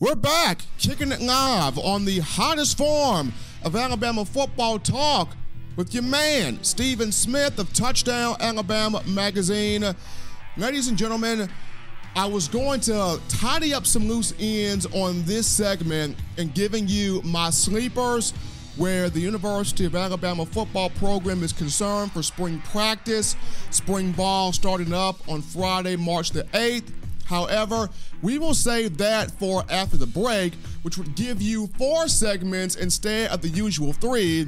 We're back, kicking it live on the hottest form of Alabama football talk with your man, Stephen Smith of Touchdown Alabama Magazine. Ladies and gentlemen, I was going to tidy up some loose ends on this segment and giving you my sleepers where the University of Alabama football program is concerned for spring practice, spring ball starting up on Friday, March the 8th. However, we will save that for after the break, which would give you 4 segments instead of the usual 3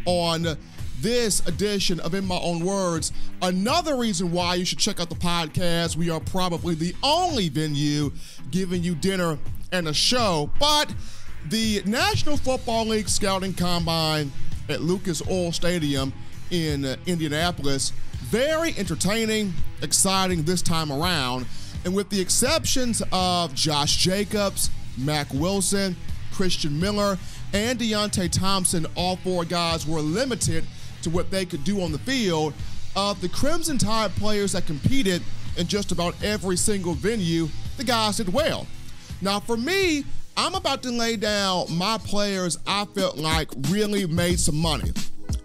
on this edition of In My Own Words. Another reason why you should check out the podcast. We are probably the only venue giving you dinner and a show, but the National Football League Scouting Combine at Lucas Oil Stadium in Indianapolis, very entertaining, exciting this time around. And with the exceptions of Josh Jacobs, Mack Wilson, Christian Miller, and Deontay Thompson, all 4 guys were limited to what they could do on the field. Of the Crimson Tide players that competed in just about every single venue, the guys did well. Now for me, I'm about to lay down my players I felt like really made some money,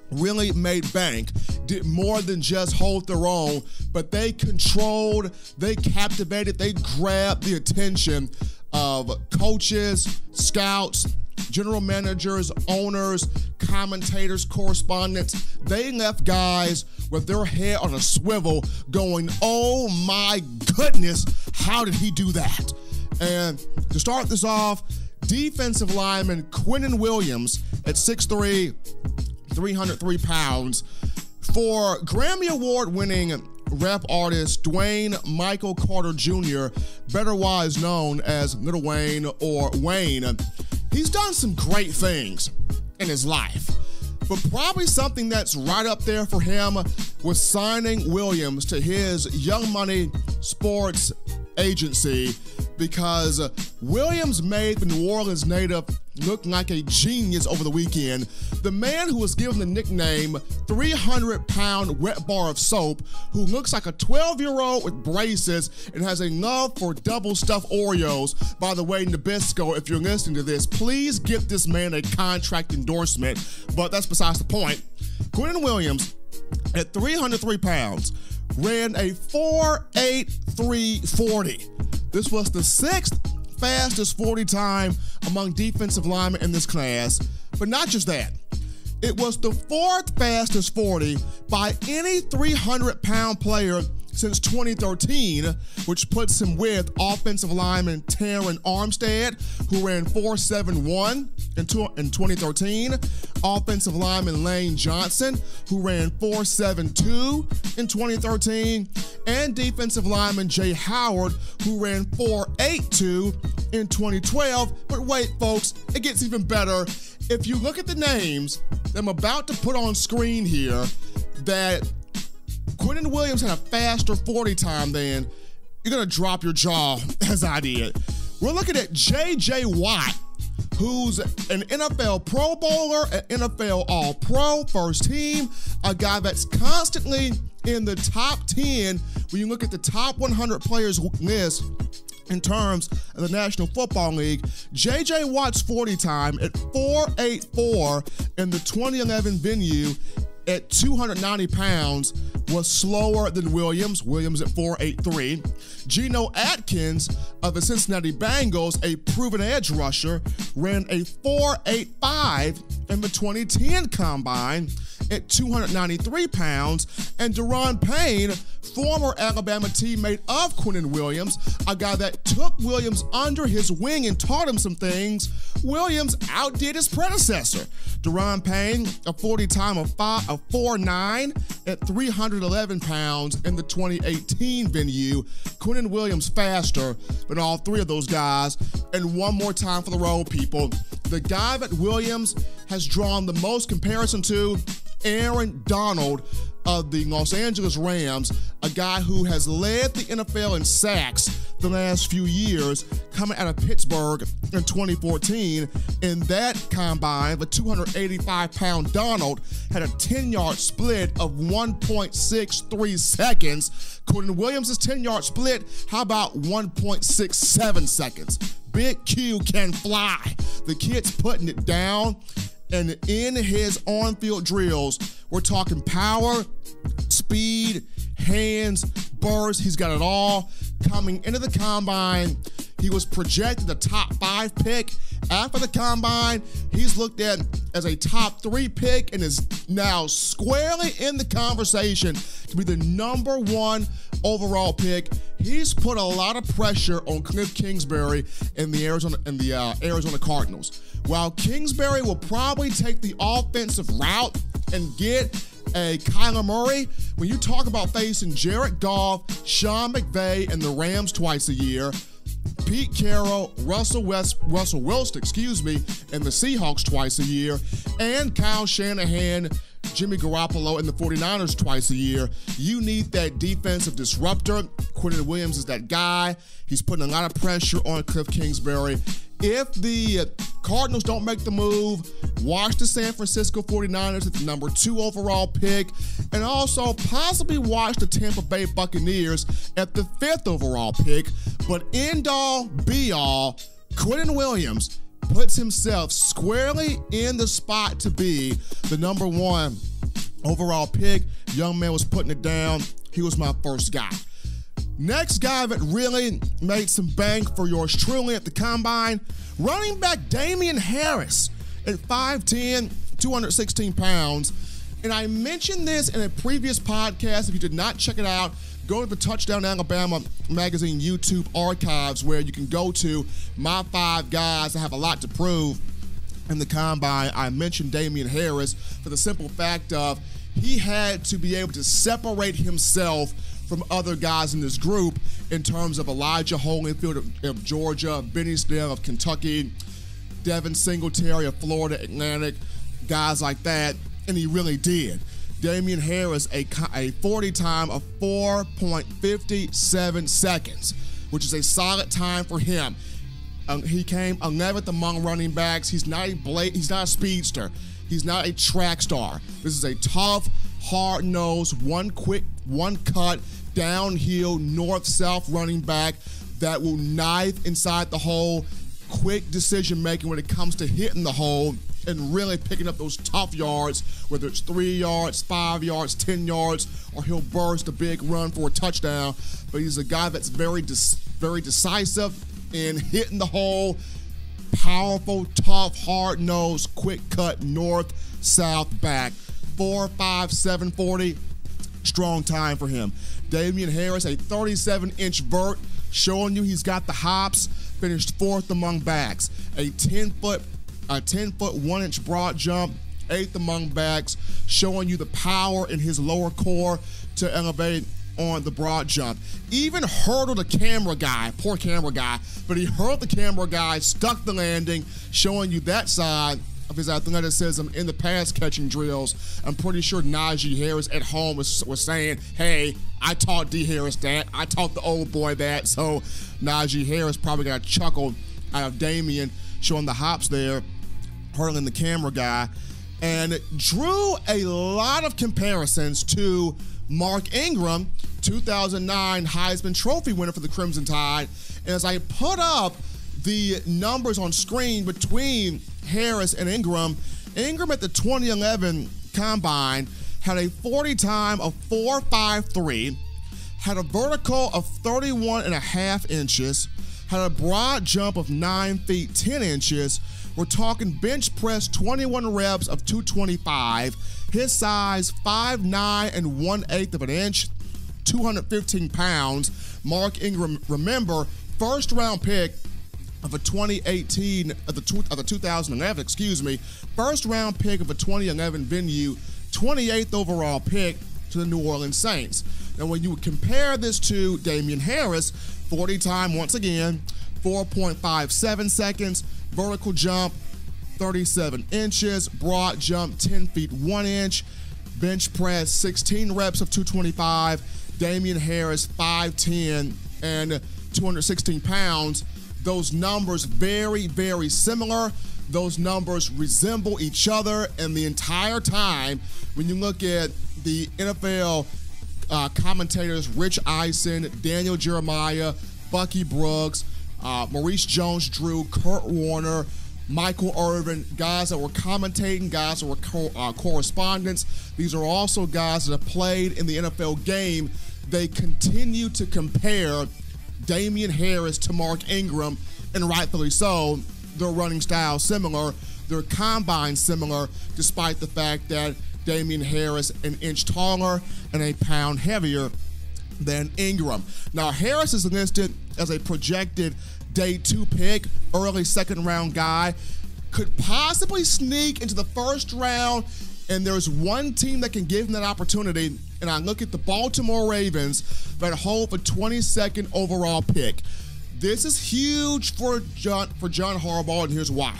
really made bank, did more than just hold their own, but they controlled, they captivated, they grabbed the attention of coaches, scouts, general managers, owners, commentators, correspondents. They left guys with their head on a swivel going, oh my goodness, how did he do that? And to start this off, defensive lineman Quinton Williams at 6'3", 303 pounds. For Grammy Award-winning rap artist Dwayne Michael Carter Jr., betterwise known as Lil Wayne or Wayne, he's done some great things in his life. But probably something that's right up there for him was signing Williams to his Young Money Sports agency, because Williams made the New Orleans native look like a genius over the weekend. The man who was given the nickname 300-pound wet bar of soap, who looks like a 12-year-old with braces and has a love for double stuffed Oreos. By the way, Nabisco, if you're listening to this, please get this man a contract endorsement, but that's besides the point. Quinton Williams, at 303 pounds, ran a 4.83 40. This was the 6th fastest 40 time among defensive linemen in this class. But not just that, it was the 4th fastest 40 by any 300-pound player since 2013, which puts him with offensive lineman Terron Armstead, who ran 4.71 in 2013, offensive lineman Lane Johnson, who ran 4.72 in 2013, and defensive lineman Jay Howard, who ran 4.82 in 2012. But wait, folks, it gets even better. If you look at the names that I'm about to put on screen here, that Quinton Williams had a faster 40 time than, you're gonna drop your jaw as I did. We're looking at J.J. Watt, who's an NFL Pro Bowler, an NFL All-Pro, first team, a guy that's constantly in the top 10 when you look at the top 100 players list in terms of the National Football League. J.J. Watt's 40 time at 4.84 in the 2011 venue at 290 pounds was slower than Williams. Williams at 4.83. Geno Atkins of the Cincinnati Bengals, a proven edge rusher, ran a 4.85 in the 2010 combine at 293 pounds. And Daron Payne, former Alabama teammate of Quinton Williams, a guy that took Williams under his wing and taught him some things, Williams outdid his predecessor. Daron Payne, a 40 time of 4.9 at 311 pounds in the 2018 venue. Quinton Williams faster than all 3 of those guys. And one more time for the road, people. The guy that Williams has drawn the most comparison to, Aaron Donald of the Los Angeles Rams, a guy who has led the NFL in sacks the last few years, coming out of Pittsburgh in 2014. In that combine, the 285-pound Donald had a 10-yard split of 1.63 seconds. Quinton Williams' 10-yard split, how about 1.67 seconds? Big Q can fly. The kid's putting it down, and in his on-field drills, we're talking power, speed, hands, burst. He's got it all. Coming into the combine, he was projected a top 5 pick. After the combine, he's looked at as a top 3 pick and is now squarely in the conversation to be the #1 overall pick. He's put a lot of pressure on Cliff Kingsbury and the Arizona Cardinals. While Kingsbury will probably take the offensive route and get a Kyler Murray, when you talk about facing Jared Goff, Sean McVay, and the Rams twice a year, Pete Carroll, Russell Wilson, and the Seahawks twice a year, and Kyle Shanahan, Jimmy Garoppolo, and the 49ers twice a year, you need that defensive disruptor. Quinton Williams is that guy. He's putting a lot of pressure on Cliff Kingsbury. If the Cardinals don't make the move, watch the San Francisco 49ers at the #2 overall pick, and also possibly watch the Tampa Bay Buccaneers at the 5th overall pick. But end all, be all, Quinton Williams puts himself squarely in the spot to be the #1 overall pick. Young man was putting it down. He was my first guy. Next guy that really made some bang for yours truly at the combine, running back Damien Harris at 5'10", 216 pounds. And I mentioned this in a previous podcast. If you did not check it out, go to the Touchdown Alabama magazine YouTube archives, where you can go to my 5 guys that have a lot to prove in the combine. I mentioned Damien Harris for the simple fact of he had to be able to separate himself from other guys in this group in terms of Elijah Holyfield of Georgia, Benny Snell of Kentucky, Devin Singletary of Florida Atlantic, guys like that, and he really did. Damien Harris, a 40 time of 4.57 seconds, which is a solid time for him. He came 11th among running backs. He's not a speedster. He's not a track star. This is a tough, hard-nosed, one cut, downhill, north-south running back that will knife inside the hole, quick decision-making when it comes to hitting the hole and really picking up those tough yards, whether it's 3 yards, 5 yards, 10 yards, or he'll burst a big run for a touchdown. But he's a guy that's very decisive in hitting the hole, powerful, tough, hard-nosed, quick-cut, north-south back. 4.5, 740, strong time for him. Damien Harris, a 37-inch vert, showing you he's got the hops, finished 4th among backs. A 10-foot 1-inch broad jump, 8th among backs, showing you the power in his lower core to elevate on the broad jump. Even hurdled a camera guy, poor camera guy, but he hurdled the camera guy, stuck the landing, showing you that side of his athleticism in the pass catching drills. I'm pretty sure Najee Harris at home was saying, hey, I taught D. Harris that. I taught the old boy that. So Najee Harris probably got a chuckle out of Damien showing the hops there, hurdling the camera guy, and drew a lot of comparisons to Mark Ingram, 2009 Heisman Trophy winner for the Crimson Tide. And as I put up the numbers on screen between Harris and Ingram at the 2011 Combine had a 40 time of 4.53, had a vertical of 31.5 inches, had a broad jump of 9 feet 10 inches. We're talking bench press 21 reps of 225. His size 5'9" and 1/8 of an inch, 215 pounds. Mark Ingram, remember, first round pick of a 2011, first round pick of a 2011 venue, 28th overall pick to the New Orleans Saints. Now, when you compare this to Damien Harris, 40 time once again, 4.57 seconds, vertical jump 37 inches, broad jump 10 feet 1 inch, bench press 16 reps of 225. Damien Harris 5'10", and 216 pounds. Those numbers very, very similar. Those numbers resemble each other, and the entire time, when you look at the NFL commentators, Rich Eisen, Daniel Jeremiah, Bucky Brooks, Maurice Jones-Drew, Kurt Warner, Michael Irvin, guys that were commentating, guys that were correspondents. These are also guys that have played in the NFL game. They continue to compare Damien Harris to Mark Ingram, and rightfully so. Their running style similar, their combine similar, despite the fact that Damien Harris an inch taller and a pound heavier than Ingram. Now, Harris is listed as a projected day 2 pick, early second round guy, could possibly sneak into the first round, and there's one team that can give him that opportunity, and I look at the Baltimore Ravens that hold a 22nd overall pick. This is huge for John Harbaugh, and here's why.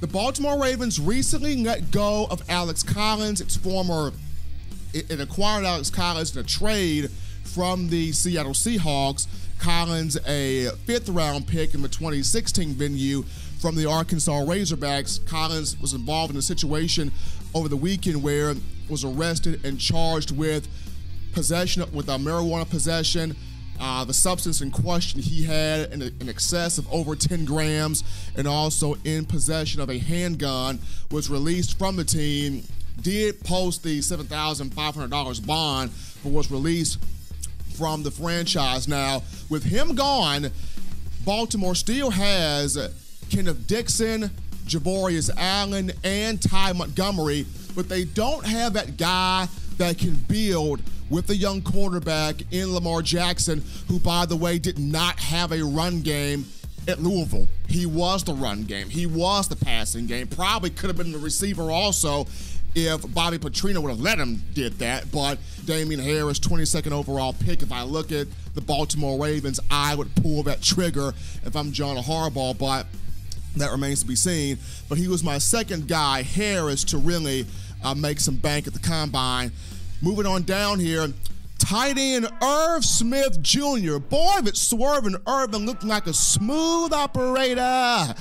The Baltimore Ravens recently let go of Alex Collins. It acquired Alex Collins in a trade from the Seattle Seahawks. Collins, a 5th round pick in the 2016 venue from the Arkansas Razorbacks. Collins was involved in a situation over the weekend where was arrested and charged with possession, with a marijuana possession. The substance in question he had in excess of over 10 grams, and also in possession of a handgun, was released from the team, did post the $7,500 bond, but was released from the franchise. Now, with him gone, Baltimore still has Kenneth Dixon, Javorius Allen, and Ty Montgomery, but they don't have that guy that can build with the young quarterback in Lamar Jackson, who, by the way, did not have a run game at Louisville. He was the run game. He was the passing game. Probably could have been the receiver also if Bobby Petrino would have let him did that. But Damien Harris, 22nd overall pick. If I look at the Baltimore Ravens, I would pull that trigger if I'm John Harbaugh, but that remains to be seen. But he was my second guy, Harris, to really make some bank at the combine. Moving on down here, tight end Irv Smith Jr. Boy, if it's swerving, Irvin looking like a smooth operator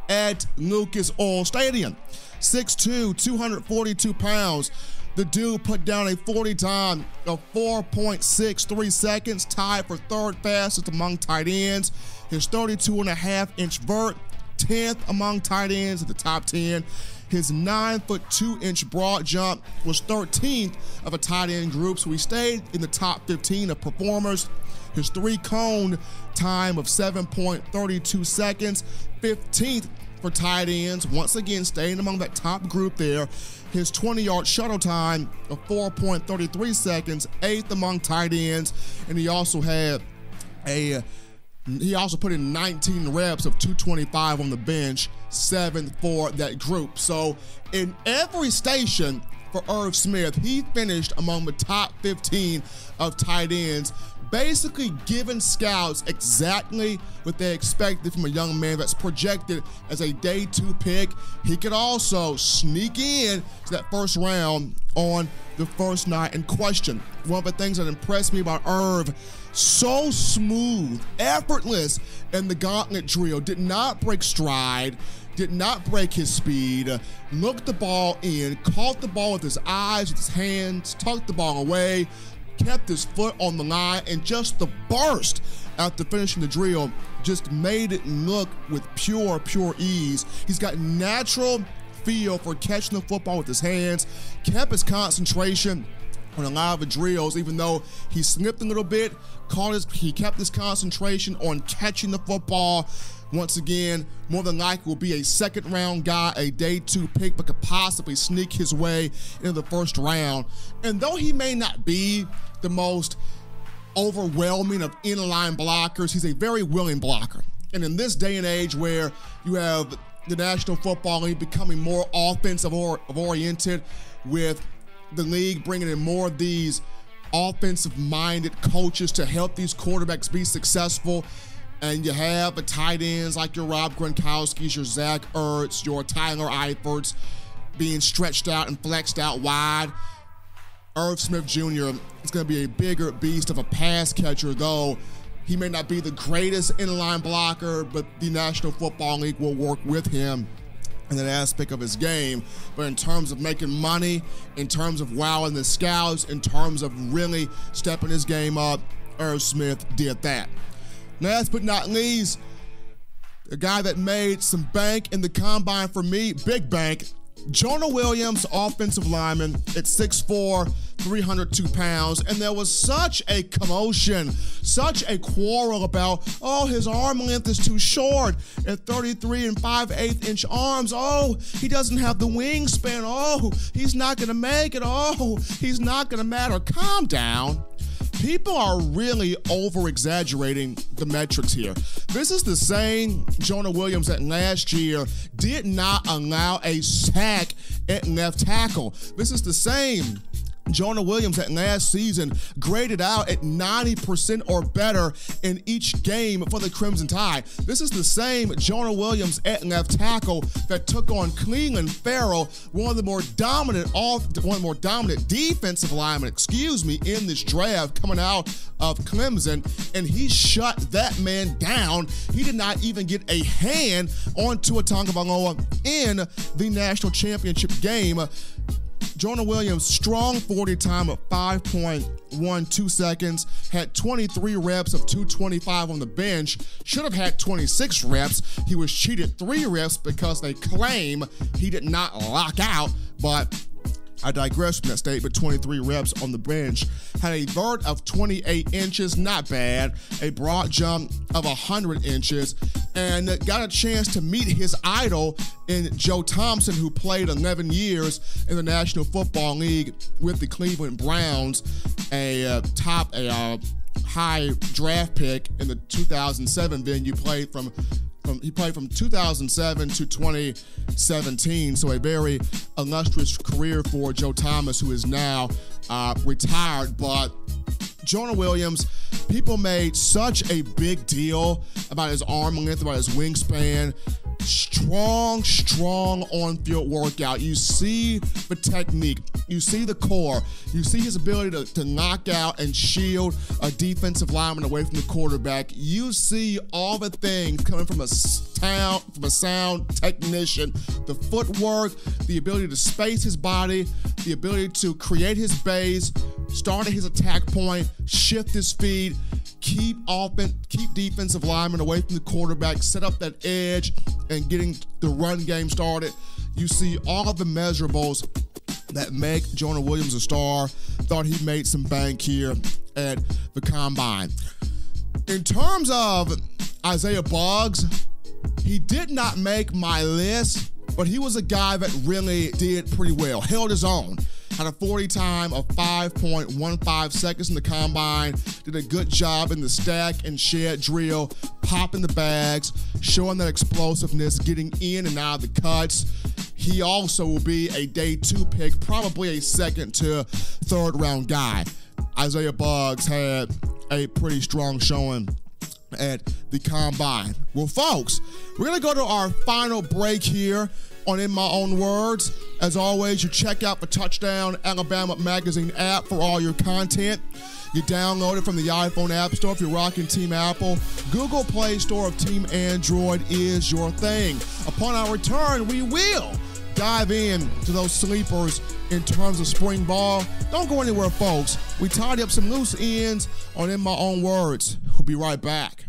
at Lucas Oil Stadium. 6'2", 242 pounds. The dude put down a 40 time of 4.63 seconds, tied for 3rd fastest among tight ends. His 32.5-inch vert, 10th among tight ends at the top 10. His 9'2" broad jump was 13th of a tight end group, so he stayed in the top 15 of performers. His 3-cone time of 7.32 seconds, 15th for tight ends, once again staying among that top group there. His 20-yard shuttle time of 4.33 seconds, 8th among tight ends, and he also put in 19 reps of 225 on the bench, 7th for that group. So in every station for Irv Smith, he finished among the top 15 of tight ends, basically giving scouts exactly what they expected from a young man that's projected as a day 2 pick. He could also sneak in to that first round on the first night in question. One of the things that impressed me about Irv, so smooth, effortless in the gauntlet drill, did not break stride, did not break his speed, looked the ball in, caught the ball with his eyes, with his hands, tucked the ball away, kept his foot on the line, and just the burst after finishing the drill just made it look with pure ease. He's got natural feel for catching the football with his hands, kept his concentration on a lot of the drills, even though he slipped a little bit, he kept his concentration on catching the football. Once again, more than likely will be a 2nd round guy, a day 2 pick, but could possibly sneak his way into the 1st round. And though he may not be the most overwhelming of in-line blockers, he's a very willing blocker. And in this day and age where you have the National Football League becoming more offensive oriented, with the league bringing in more of these offensive-minded coaches to help these quarterbacks be successful, and you have the tight ends like your Rob Gronkowski's, your Zach Ertz, your Tyler Eiferts being stretched out and flexed out wide. Irv Smith Jr. is going to be a bigger beast of a pass catcher, though He may not be the greatest inline blocker, but the National Football League will work with him in that aspect of his game. But in terms of making money, in terms of wowing the scouts, in terms of really stepping his game up, Irv Smith did that. Last but not least, a guy that made some bank in the combine for me, big bank, Jonah Williams, offensive lineman at 6'4", 302 pounds, and there was such a commotion, such a quarrel about, oh, his arm length is too short at 33 and 5/8 inch arms. Oh, he doesn't have the wingspan. Oh, he's not gonna make it. Oh, he's not gonna matter. Calm down. People are really over-exaggerating the metrics here. This is the same Jonah Williams that last year did not allow a sack at left tackle. This is the same Jonah Williams that last season graded out at 90% or better in each game for the Crimson Tide. This is the same Jonah Williams at left tackle that took on Cleveland Farrell, one of the more dominant defensive linemen, in this draft coming out of Clemson, and he shut that man down. He did not even get a hand on Tua Tagovailoa in the national championship game. Jonah Williams, strong 40 time of 5.12 seconds, had 23 reps of 225 on the bench, should have had 26 reps. He was cheated 3 reps because they claim he did not lock out, but I digress from that statement. 23 reps on the bench. Had a vert of 28 inches, not bad. A broad jump of 100 inches, and got a chance to meet his idol in Joe Thompson, who played 11 years in the National Football League with the Cleveland Browns, a high draft pick in the 2007 venue. He played from 2007 to 2017, so a very illustrious career for Joe Thomas, who is now retired. But Jonah Williams, people made such a big deal about his arm length, about his wingspan. Strong on-field workout. You see the technique. You see the core. You see his ability to knock out and shield a defensive lineman away from the quarterback. You see all the things coming from a sound technician. The footwork, the ability to space his body, the ability to create his base, start at his attack point, shift his feet, keep defensive linemen away from the quarterback, set up that edge, and getting the run game started. You see all of the measurables that make Jonah Williams a star. Thought he made some bank here at the Combine. In terms of Isaiah Buggs, he did not make my list, but he was a guy that really did pretty well, held his own. Had a 40 time of 5.15 seconds in the Combine, did a good job in the stack and shed drill, popping the bags, showing that explosiveness, getting in and out of the cuts. He also will be a day 2 pick, probably a 2nd to 3rd round guy. Isaiah Buggs had a pretty strong showing at the Combine. Well, folks, we're gonna go to our final break here on In My Own Words. As always, you check out the Touchdown Alabama Magazine app for all your content. You download it from the iPhone App Store if you're rocking Team Apple. Google Play Store of Team Android is your thing. Upon our return, we will dive in to those sleepers in terms of spring ball. Don't go anywhere, folks. We tied up some loose ends on In My Own Words. We'll be right back.